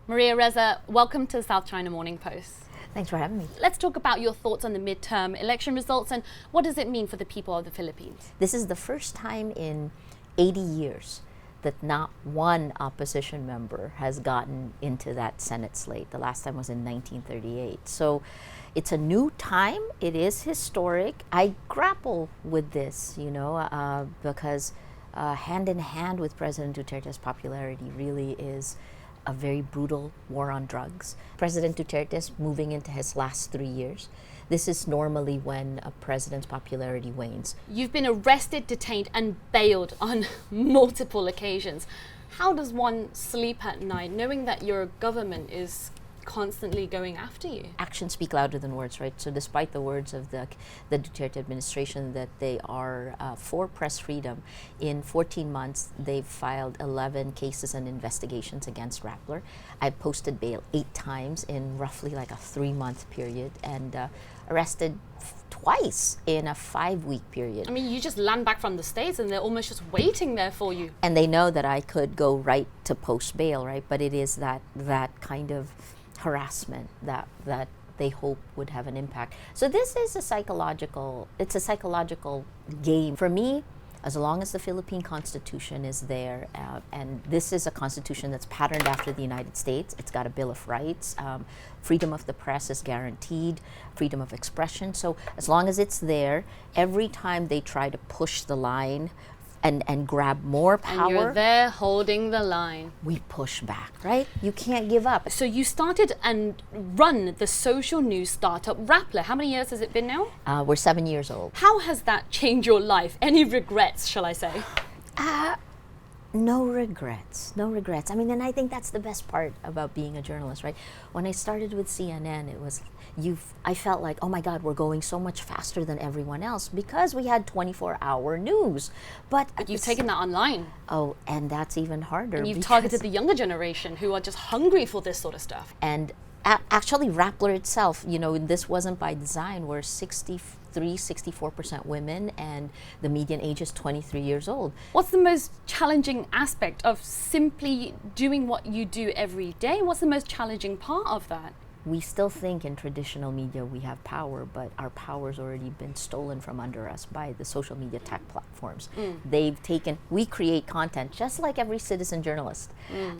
Maria Ressa, welcome to the South China Morning Post. Thanks for having me. Let's talk about your thoughts on the midterm election results and what does it mean for the people of the Philippines? This is the first time in 80 years that not one opposition member has gotten into that Senate slate. The last time was in 1938. So it's a new time. It is historic. I grapple with this, because hand in hand with President Duterte's popularity really is a very brutal war on drugs. President Duterte is moving into his last 3 years. This is normally when a president's popularity wanes. You've been arrested, detained, and bailed on multiple occasions. How does one sleep at night knowing that your government is constantly going after you? Actions speak louder than words, right? So despite the words of the Duterte administration that they are for press freedom, in 14 months they've filed 11 cases and investigations against Rappler. I posted bail 8 times in roughly like a 3-month period and arrested twice in a 5-week period. I mean, you just land back from the States and they're almost just waiting there for you. And they know that I could go right to post bail, right? But it is that kind of harassment that they hope would have an impact. So this is a psychological game. For me, as long as the Philippine Constitution is there, and this is a constitution that's patterned after the United States, it's got a Bill of Rights, freedom of the press is guaranteed, freedom of expression. So as long as it's there, every time they try to push the line and grab more power, and you're there holding the line, we push back, right? You can't give up. So you started and run the social news startup Rappler. How many years has it been now? We're 7 years old. How has that changed your life? Any regrets, shall I say? No regrets. I mean, and I think that's the best part about being a journalist, right? When I started with CNN, I felt like, oh my God, we're going so much faster than everyone else because we had 24-hour news. But you've taken that online. Oh, and that's even harder. And you've targeted the younger generation who are just hungry for this sort of stuff. And actually, Rappler itself, this wasn't by design. We're 64% women, and the median age is 23 years old. What's the most challenging aspect of simply doing what you do every day? What's the most challenging part of that? We still think in traditional media we have power, but our power's already been stolen from under us by the social media tech platforms. We create content just like every citizen journalist,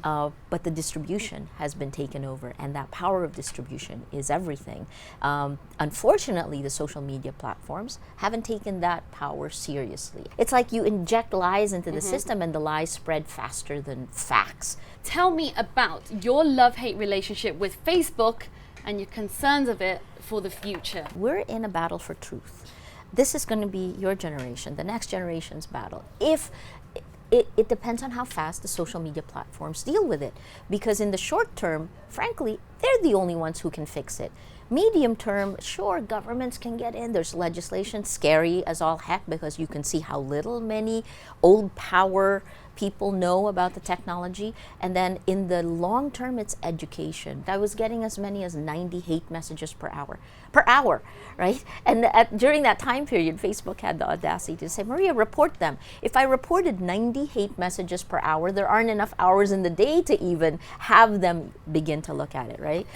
but the distribution has been taken over, and that power of distribution is everything. Unfortunately, the social media platforms haven't taken that power seriously. It's like you inject lies into the system and the lies spread faster than facts. Tell me about your love-hate relationship with Facebook and your concerns of it for the future. We're in a battle for truth. This is going to be your generation, the next generation's battle. If it depends on how fast the social media platforms deal with it. Because in the short term, frankly, they're the only ones who can fix it. Medium term, sure, governments can get in. There's legislation, scary as all heck, because you can see how many old power people know about the technology. And then in the long term, it's education. I was getting as many as 90 hate messages per hour, right? And during that time period, Facebook had the audacity to say, Maria, report them. If I reported 90 hate messages per hour, there aren't enough hours in the day to even have them begin to look at it, right?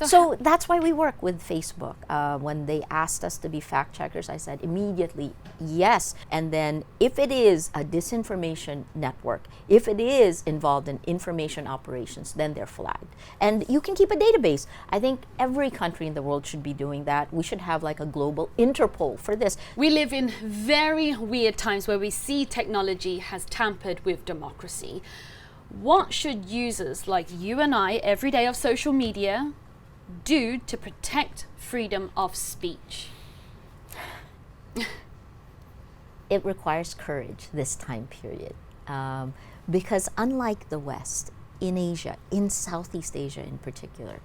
So that's why we work with Facebook. When they asked us to be fact checkers, I said immediately, yes. And then if it is a disinformation network, if it is involved in information operations, then they're flagged. And you can keep a database. I think every country in the world should be doing that. We should have like a global Interpol for this. We live in very weird times where we see technology has tampered with democracy. What should users like you and I, every day of social media, do to protect freedom of speech? It requires courage this time period, because unlike the West, in Asia, in Southeast Asia in particular,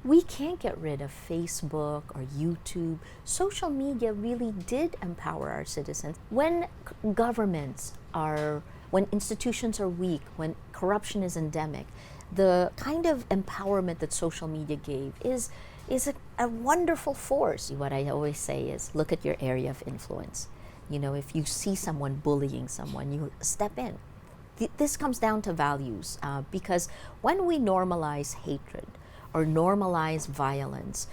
we can't get rid of Facebook or YouTube. Social media really did empower our citizens. When when institutions are weak, when corruption is endemic, the kind of empowerment that social media gave is a wonderful force. What I always say is, look at your area of influence. If you see someone bullying someone, you step in. this comes down to values, because when we normalize hatred or normalize violence,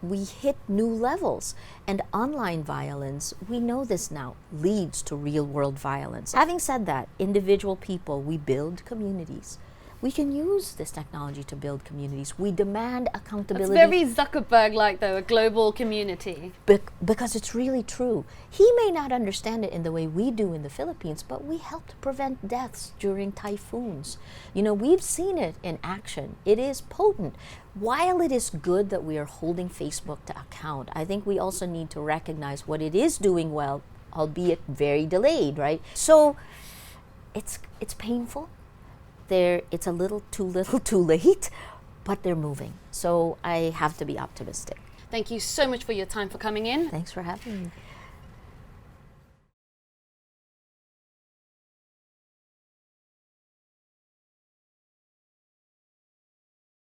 we hit new levels. And online violence, we know this now, leads to real world violence. Having said that, individual people, we build communities. We can use this technology to build communities. We demand accountability. It's very Zuckerberg-like, though, a global community. Because it's really true. He may not understand it in the way we do in the Philippines, but we helped prevent deaths during typhoons. You know, we've seen it in action. It is potent. While it is good that we are holding Facebook to account, I think we also need to recognize what it is doing well, albeit very delayed, right? So it's painful. It's a little too late, but they're moving. So I have to be optimistic. Thank you so much for your time for coming in. Thanks for having me.